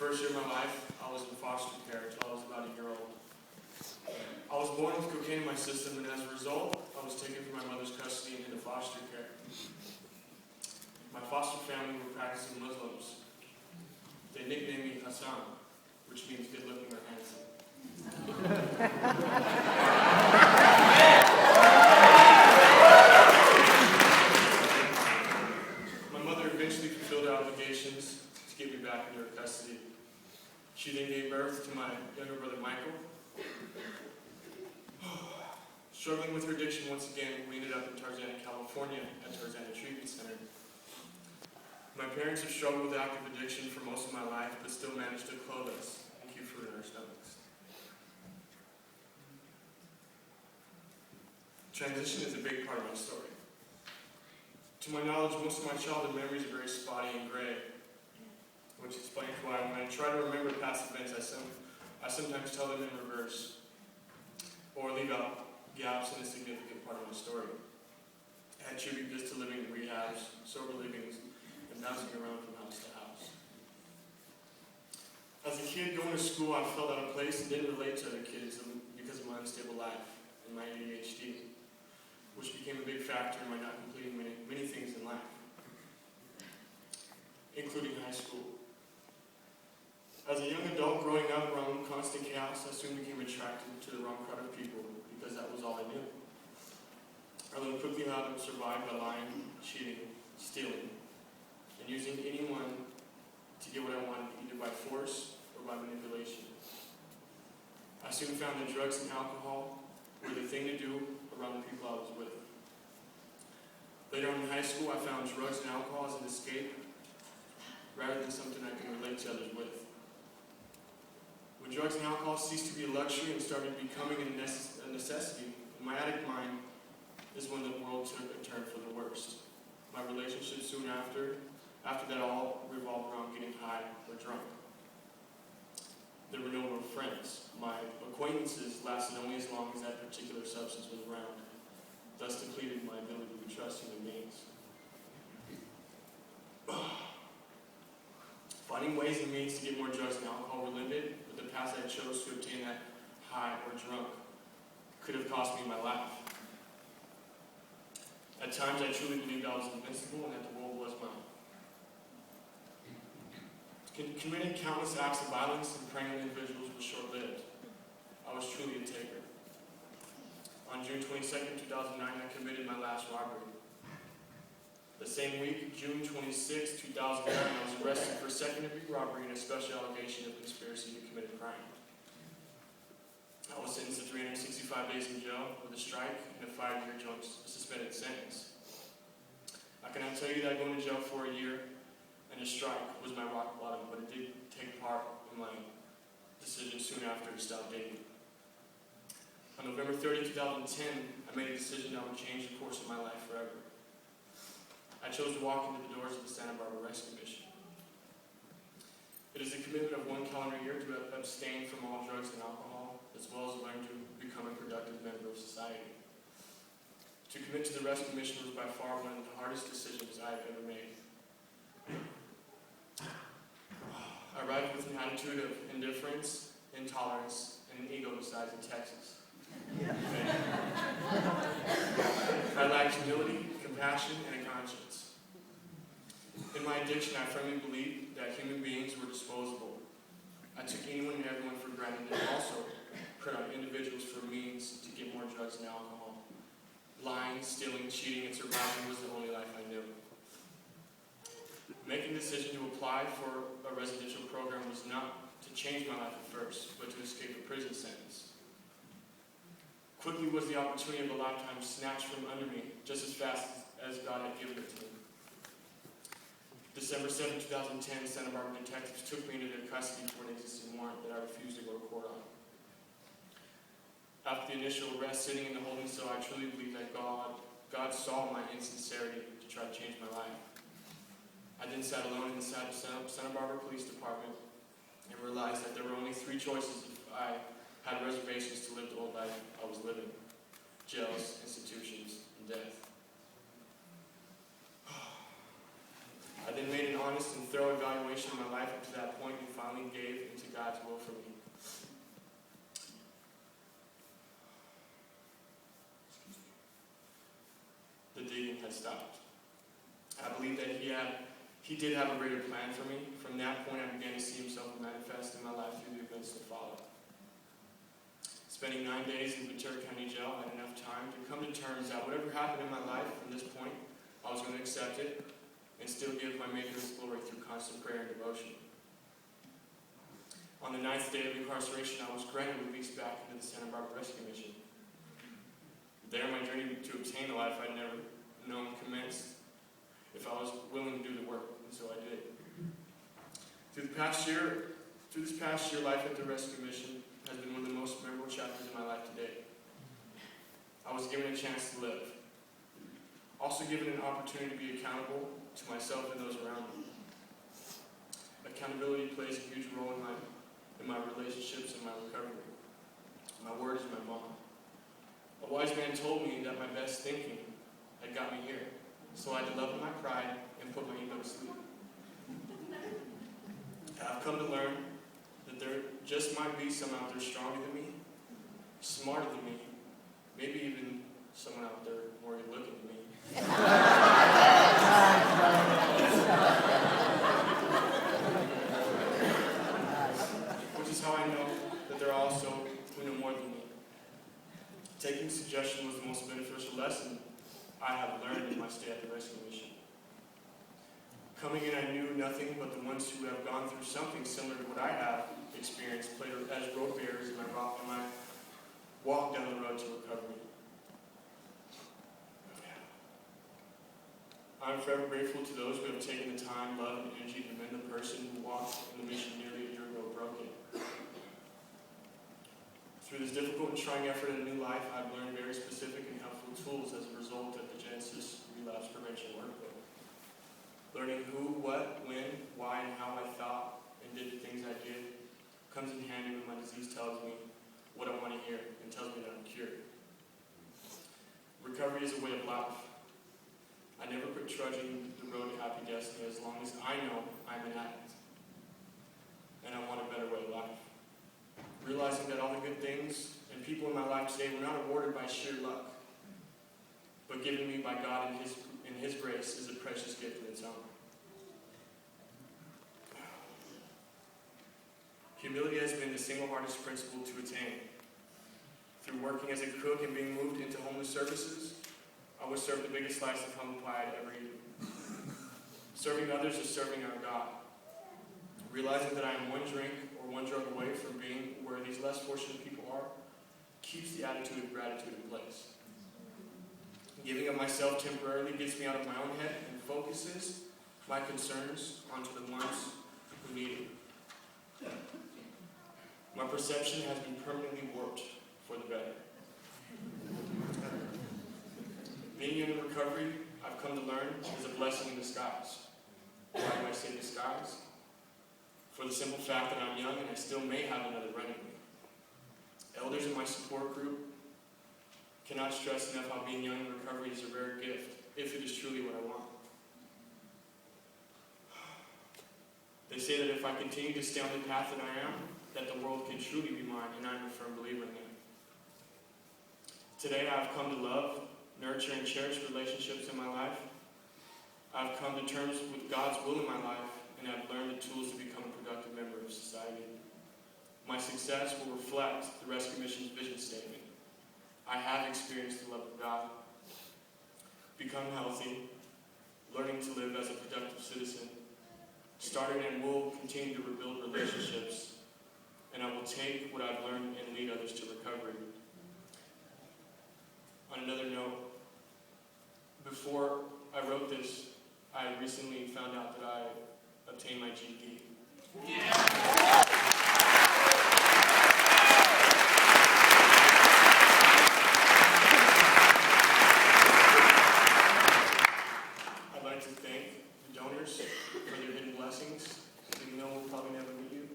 First year of my life, I was in foster care until I was about a year old. I was born with cocaine in my system, and as a result, I was taken from my mother's custody and into foster care. My foster family were practicing Muslims. They nicknamed me Hassan, which means good looking or handsome. My mother eventually fulfilled her obligations to get me back into her custody. She then gave birth to my younger brother Michael. Struggling with her addiction once again, we ended up in Tarzana, California at Tarzana Treatment Center. My parents have struggled with active addiction for most of my life, but still managed to clothe us and keep food in our stomachs. Transition is a big part of my story. To my knowledge, most of my childhood memories are very spotty and gray, which explains why when I try to remember past events, I sometimes tell them in reverse, or leave out gaps in a significant part of my story. I attribute this to living in rehabs, sober livings, and bouncing around from house to house. As a kid going to school, I felt out of place and didn't relate to other kids because of my unstable life and my ADHD, which became a big factor in my not completing many things in life, including high school. As a young adult growing up around constant chaos, I soon became attracted to the wrong crowd of people because that was all I knew. I learned quickly how to survive by lying, cheating, stealing, and using anyone to get what I wanted, either by force or by manipulation. I soon found that drugs and alcohol were the thing to do around the people I was with. Later on in high school, I found drugs and alcohol as an escape rather than something I could relate to others with. When drugs and alcohol ceased to be a luxury and started becoming a necessity, in my addict mind is when the world took a turn for the worst. My relationship soon after that all revolved around getting high or drunk. There were no real friends. My acquaintances lasted only as long as that particular substance was around, thus depleted my ability to be trusting in gains. Finding ways and means to get more drugs and alcohol were limited, but the paths I chose to obtain that high or drunk could have cost me my life. At times, I truly believed I was invincible and that the world was mine. Committing countless acts of violence and preying on individuals was short-lived. I was truly a taker. On June 22nd, 2009, I committed my last robbery. The same week, June 26, 2009, I was arrested for second-degree robbery and a special allegation of conspiracy to commit a crime. I was sentenced to 365 days in jail with a strike and a 5-year suspended sentence. I cannot tell you that going to jail for a year and a strike was my rock bottom, but it did take part in my decision soon after to stop dating. On November 30, 2010, I made a decision that would change the course of my life forever. I chose to walk into the doors of the Santa Barbara Rescue Mission. It is a commitment of 1 calendar year to abstain from all drugs and alcohol, as well as learn to become a productive member of society. To commit to the Rescue Mission was by far one of the hardest decisions I have ever made. I arrived with an attitude of indifference, intolerance, and an ego the size of Texas. I lacked humility, compassion, and a conscience. In my addiction, I firmly believed that human beings were disposable. I took anyone and everyone for granted and also preyed on individuals for means to get more drugs and alcohol. Lying, stealing, cheating, and surviving was the only life I knew. Making the decision to apply for a residential program was not to change my life at first, but to escape a prison sentence. Quickly was the opportunity of a lifetime snatched from under me, just as fast as God had given it to me. December 7, 2010, Santa Barbara detectives took me into their custody for an existing warrant that I refused to go to court on. After the initial arrest, sitting in the holding cell, I truly believe that God saw my insincerity to try to change my life. I then sat alone inside the Santa Barbara Police Department and realized that there were only 3 choices if I had reservations to live the old life I was living: jails, institutions, and death. I then made an honest and thorough evaluation of my life up to that point and found finally gave into God's will for me. The digging had stopped. I believe that he did have a greater plan for me. From that point, I began to see himself manifest in my life through the events that followed. Spending 9 days in Ventura County Jail, I had enough time to come to terms that whatever happened in my life from this point, I was going to accept it and still give my Maker his glory through constant prayer and devotion. On the 9th day of incarceration, I was granted release back into the Santa Barbara Rescue Mission. There, my journey to obtain the life I'd never known commenced if I was willing to do the work, and so I did. Through this past year, life at the Rescue Mission has been one of the most memorable chapters in my life to date. I was given a chance to live. Also given an opportunity to be accountable to myself and those around me. Accountability plays a huge role in my relationships and my recovery. My word is my bond. A wise man told me that my best thinking had got me here, so I had to level my pride and put my ego to sleep. I've come to learn that there just might be someone out there stronger than me, smarter than me, maybe even someone out there more good looking than me. Which is how I know that there are also who know more than me. Taking suggestion was the most beneficial lesson I have learned in my stay at the Rescue Mission. Coming in, I knew nothing but the ones who have gone through something similar to what I have experienced played as road bearers in my walk down the road to recovery. I'm forever grateful to those who have taken the time, love, and energy to mend the person who walked in the mission nearly a year ago broken. Through this difficult and trying effort at a new life, I've learned very specific and helpful tools as a result of the Genesis Relapse Prevention Workbook. Learning who, what, when, why, and how I thought and did the things I did comes in handy when my disease tells me what I want to hear and tells me that I'm cured. Recovery is a way of life. I never quit trudging the road to happy destiny as long as I know I'm an addict and I want a better way of life. Realizing that all the good things and people in my life today were not awarded by sheer luck, but given me by God in His grace is a precious gift in its own. Humility has been the single hardest principle to attain. Through working as a cook and being moved into homeless services, I was served the biggest slice of humble pie I'd ever eaten. Serving others is serving our God. Realizing that I am one drink or one drug away from being where these less fortunate people are keeps the attitude of gratitude in place. Giving of myself temporarily gets me out of my own head and focuses my concerns onto the ones who need it. My perception has been permanently warped for the better. Being in recovery, I've come to learn, is a blessing in disguise. Why do I say disguise? For the simple fact that I'm young and I still may have another run in me. Elders in my support group cannot stress enough how being young in recovery is a rare gift, if it is truly what I want. They say that if I continue to stay on the path that I am, that the world can truly be mine, and I'm a firm believer in that. Today I've come to love, nurture, and cherish relationships in my life. I've come to terms with God's will in my life, and I've learned the tools to become a productive member of society. My success will reflect the Rescue Mission's vision statement. I have experienced the love of God, become healthy, learning to live as a productive citizen, started and will continue to rebuild relationships, and I will take what I've learned and lead others to recovery. On another note, before I wrote this, I recently found out that I obtained my GED. Yeah. I'd like to thank the donors for their hidden blessings, even though we'll probably never meet you.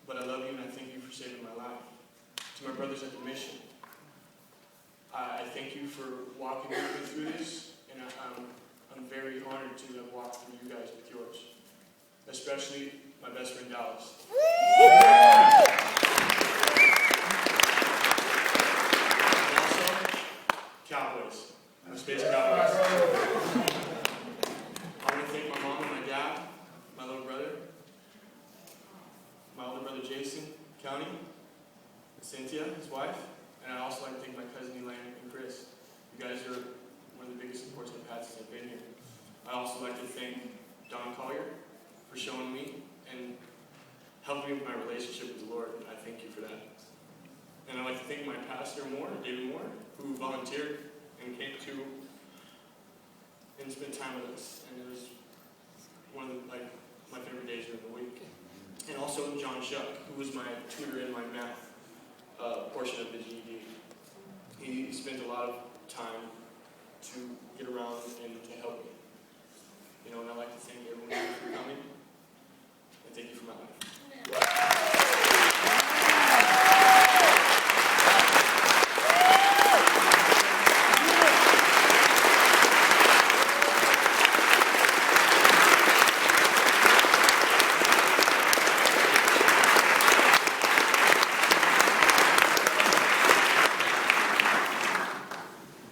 But I love you and I thank you for saving my life. To my brothers at the mission, I thank you for walking with me through this, and I'm very honored to have walked through you guys with yours. Especially my best friend Dallas. And also, Cowboys. The Space Cowboys. I want to thank my mom and my dad, my little brother, my older brother Jason County, Cynthia, his wife, and I'd also like to thank my cousin Elaine and Chris. You guys are one of the biggest supports I've had since I've been here. I'd also like to thank Don Collier for showing me and helping me with my relationship with the Lord. I thank you for that. And I'd like to thank my pastor, David Moore, who volunteered and came to and spent time with us. And it was one of my favorite days of the week. And also John Shuck, who was my tutor in my math portion of the GED. He spent a lot of time to get around and to